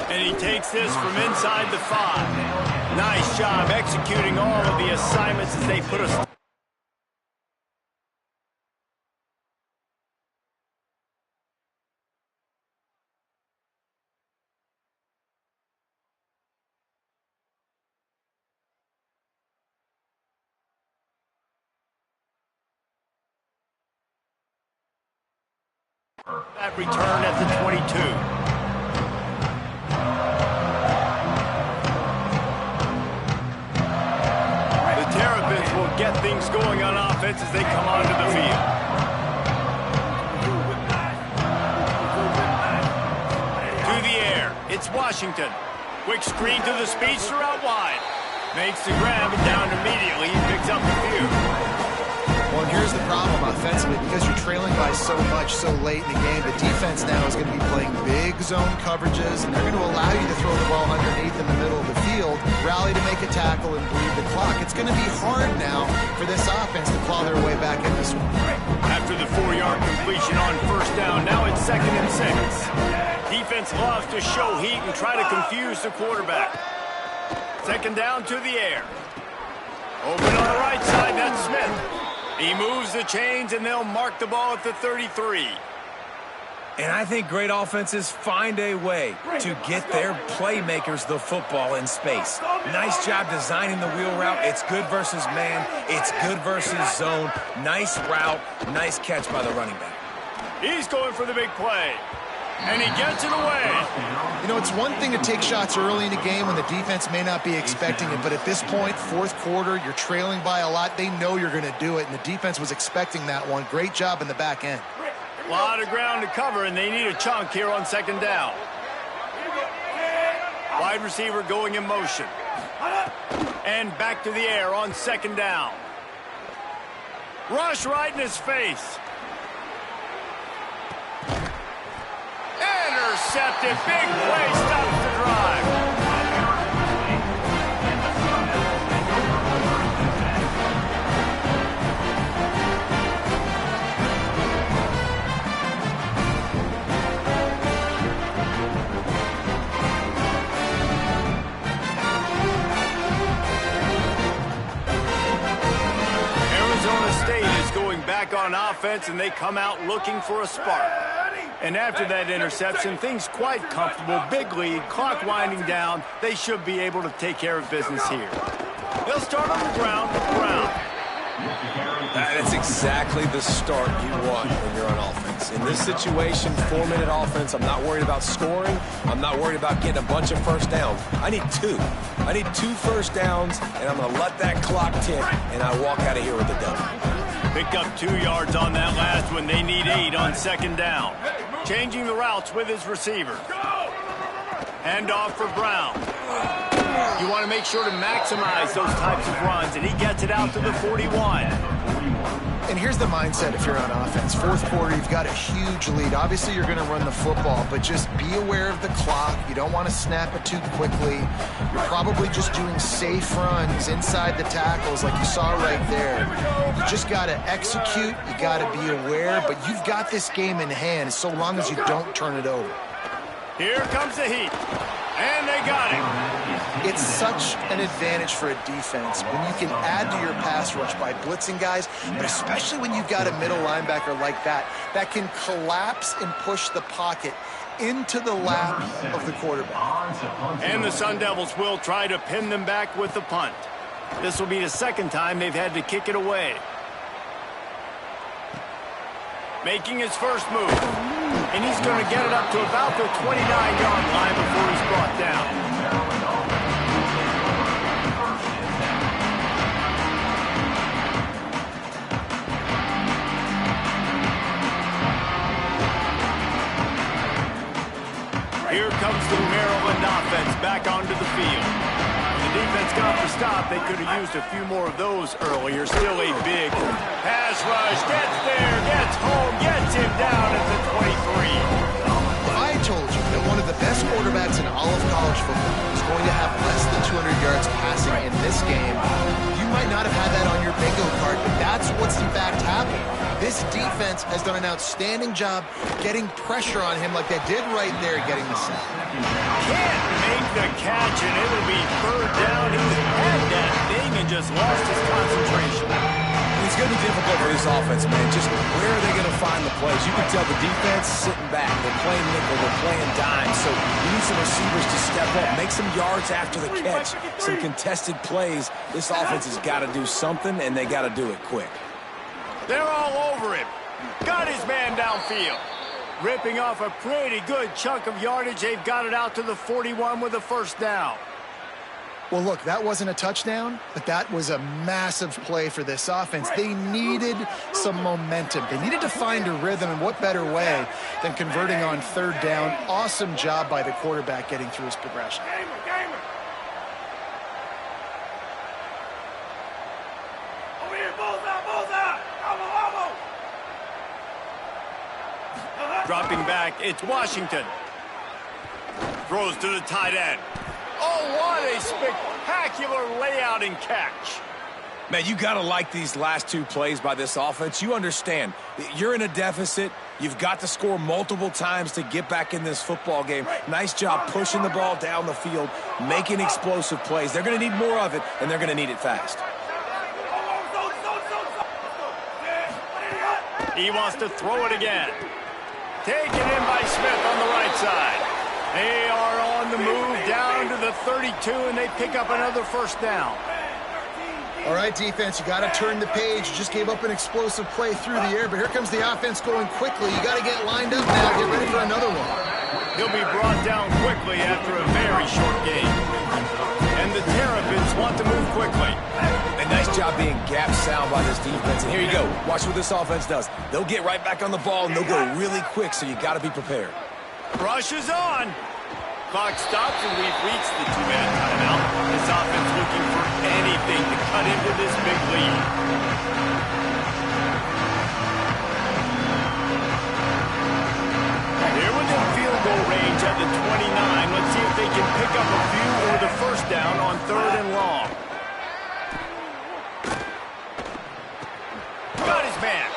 And he takes this from inside the 5. Nice job executing all of the assignments as they put us. That return at the 22. Get things going on offense as they come onto the field. To the air, it's Washington. Quick screen to the speedster out wide. Makes the grab and down immediately. He picks up the few. Well, here's the problem offensively. Because you're trailing by so much so late in the game, the defense now is going to be playing big zone coverages, and they're going to allow you to throw the ball underneath in the middle of the field, rally to make a tackle, and bleed the clock. It's going to be hard now for this offense to claw their way back in this one. After the 4-yard completion on first down, now it's 2nd and 6. Defense loves to show heat and try to confuse the quarterback. 2nd down to the air. Open on the right side, that's Smith. He moves the chains, and they'll mark the ball at the 33. And I think great offenses find a way to get their playmakers the football in space. Nice job designing the wheel route. It's good versus man. It's good versus zone. Nice route. Nice catch by the running back. He's going for the big play. And he gets it away. You know, it's one thing to take shots early in the game when the defense may not be expecting it, but at this point, fourth quarter, you're trailing by a lot. They know you're going to do it, and the defense was expecting that one. Great job in the back end. A lot of ground to cover, and they need a chunk here on 2nd down. Wide receiver going in motion. And back to the air on 2nd down. Rush right in his face. Intercepted. Big play stops the drive. Arizona State is going back on offense, and they come out looking for a spark. And after that interception, things quite comfortable. Big lead, clock winding down. They should be able to take care of business here. They'll start on the ground with Brown. That's exactly the start you want when you're on offense. In this situation, 4-minute offense, I'm not worried about scoring. I'm not worried about getting a bunch of first downs. I need 2. I need 2 first downs, and I'm going to let that clock tick, and I walk out of here with a W. Picked up 2 yards on that last one. They need 8 on second down. Changing the routes with his receiver. Hand off for Brown. You want to make sure to maximize those types of runs, and he gets it out to the 41. And here's the mindset if you're on offense. Fourth quarter, you've got a huge lead. Obviously, you're going to run the football, but just be aware of the clock. You don't want to snap it too quickly. You're probably just doing safe runs inside the tackles like you saw right there. You just got to execute. You got to be aware, but you've got this game in hand so long as you don't turn it over. Here comes the heat. And they got it. It's such an advantage for a defense when you can add to your pass rush by blitzing guys, but especially when you've got a middle linebacker like that can collapse and push the pocket into the lap of the quarterback. And the Sun Devils will try to pin them back with the punt. This will be the second time they've had to kick it away. Making his first move. And he's going to get it up to about the 29-yard line before he's brought down. Here comes the Maryland offense back onto the field. The defense got the stop. They could have used a few more of those earlier. Still a big pass rush. Gets there, gets home, gets him down at the 23. If I told you that one of the best quarterbacks in all of college football is going to have less than 200 yards passing in this game, you might not have had that on your bingo card, but that's what's in fact happened. This defense has done an outstanding job getting pressure on him like they did right there, getting the sack. Can't make the catch, and it'll be third down. He had that thing and just lost his concentration. It's going to be difficult for this offense, man. Just where are they going to find the plays? You can tell the defense sitting back. They're playing nickel. They're playing dime. So you need some receivers to step up, make some yards after the catch, some contested plays. This offense has got to do something, and they got to do it quick. They're all over him. Got his man downfield. Ripping off a pretty good chunk of yardage. They've got it out to the 41 with a first down. Well, look, that wasn't a touchdown, but that was a massive play for this offense. They needed some momentum. They needed to find a rhythm, and what better way than converting on third down. Awesome job by the quarterback getting through his progression. Dropping back, it's Washington. Throws to the tight end. Oh, what a spectacular layout and catch. Man, you got to like these last 2 plays by this offense. You understand, you're in a deficit. You've got to score multiple times to get back in this football game. Nice job pushing the ball down the field, making explosive plays. They're going to need more of it, and they're going to need it fast. He wants to throw it again. Taken in by Smith on the right side. They are on the move down to the 32, and they pick up another first down. All right, defense, you got to turn the page. You just gave up an explosive play through the air, but here comes the offense going quickly. You got to get lined up now. Get ready for another one. He'll be brought down quickly after a very short game. And the Terrapins want to move quickly. A nice job being gap sound by this defense. And here you go. Watch what this offense does. They'll get right back on the ball, and they'll go really quick, so you got to be prepared. Rush is on. Clock stops, and we've reached the 2-minute timeout. This offense looking for anything to cut into this big lead. Here within field goal range at the 29. Let's see if they can pick up a few or the first down on third and long. Got his man.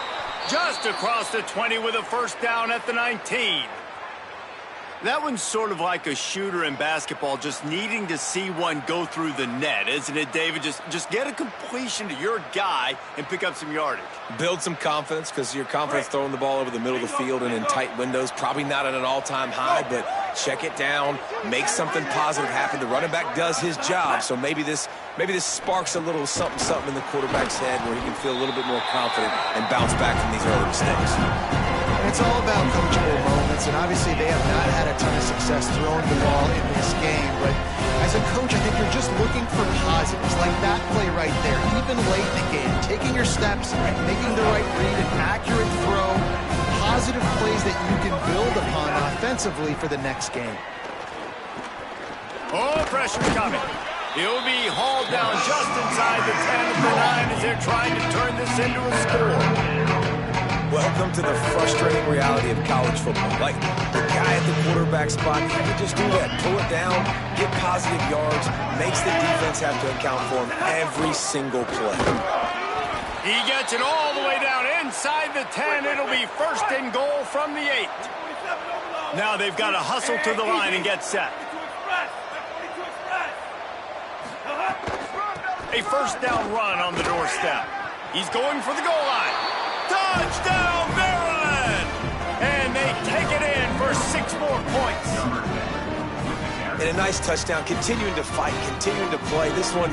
Just across the 20 with a first down at the 19. That one's sort of like a shooter in basketball, just needing to see one go through the net, isn't it, David? Just get a completion to your guy and pick up some yardage. Build some confidence, because your confidence throwing the ball over the middle of the field and in tight windows, probably not at an all-time high, but check it down, make something positive happen. The running back does his job, so maybe this sparks a little something in the quarterback's head where he can feel a little bit more confident and bounce back from these early mistakes. And it's all about coachable moments, and obviously they have not had a ton of success throwing the ball in this game, but as a coach, I think you're just looking for positives, like that play right there, even late in the game, taking your steps, making the right read, an accurate throw, positive plays that you can build upon offensively for the next game. Oh, pressure's coming. He'll be hauled down just inside the 10 of the 9 as they're trying to turn this into a score. Welcome to the frustrating reality of college football. Like, the guy at the quarterback spot, he can just do that. Pull it down, get positive yards, makes the defense have to account for him every single play. He gets it all the way down inside the 10. It'll be first and goal from the 8. Now they've got to hustle to the line and get set. A first down run on the doorstep. He's going for the goal line. Touchdown, Maryland! And they take it in for 6 more points. And a nice touchdown, continuing to fight, continuing to play. This one,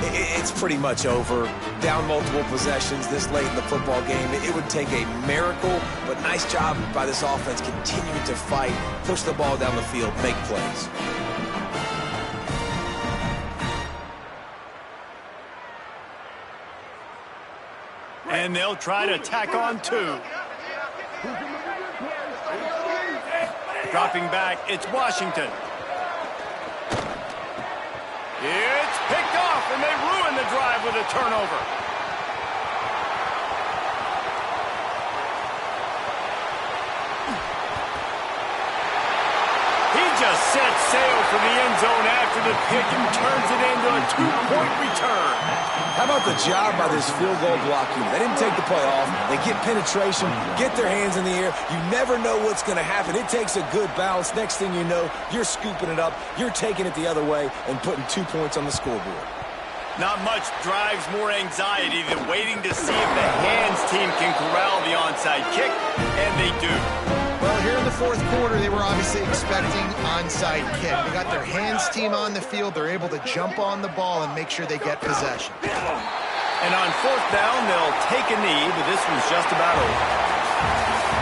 it's pretty much over. Down multiple possessions this late in the football game. It would take a miracle, but nice job by this offense continuing to fight, push the ball down the field, make plays. And they'll try to tack on 2. Dropping back, it's Washington. It's picked off, and they ruin the drive with a turnover. He just sets sail for the end zone after the pick and turns it into a 2-point return. How about the job by this field goal block unit? They didn't take the play off. They get penetration, get their hands in the air. You never know what's going to happen. It takes a good bounce. Next thing you know, you're scooping it up. You're taking it the other way and putting 2 points on the scoreboard. Not much drives more anxiety than waiting to see if the hands team can corral the onside kick, and they do. Well, here in the fourth quarter, they were obviously expecting onside kick. They got their hands team on the field. They're able to jump on the ball and make sure they get possession. And on 4th down, they'll take a knee, but this one's just about over.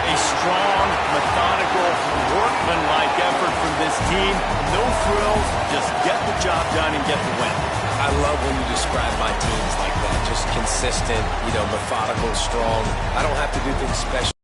A strong, methodical, workmanlike effort from this team. No frills, just get the job done and get the win. I love when you describe my teams like that. Just consistent, methodical, strong. I don't have to do things special.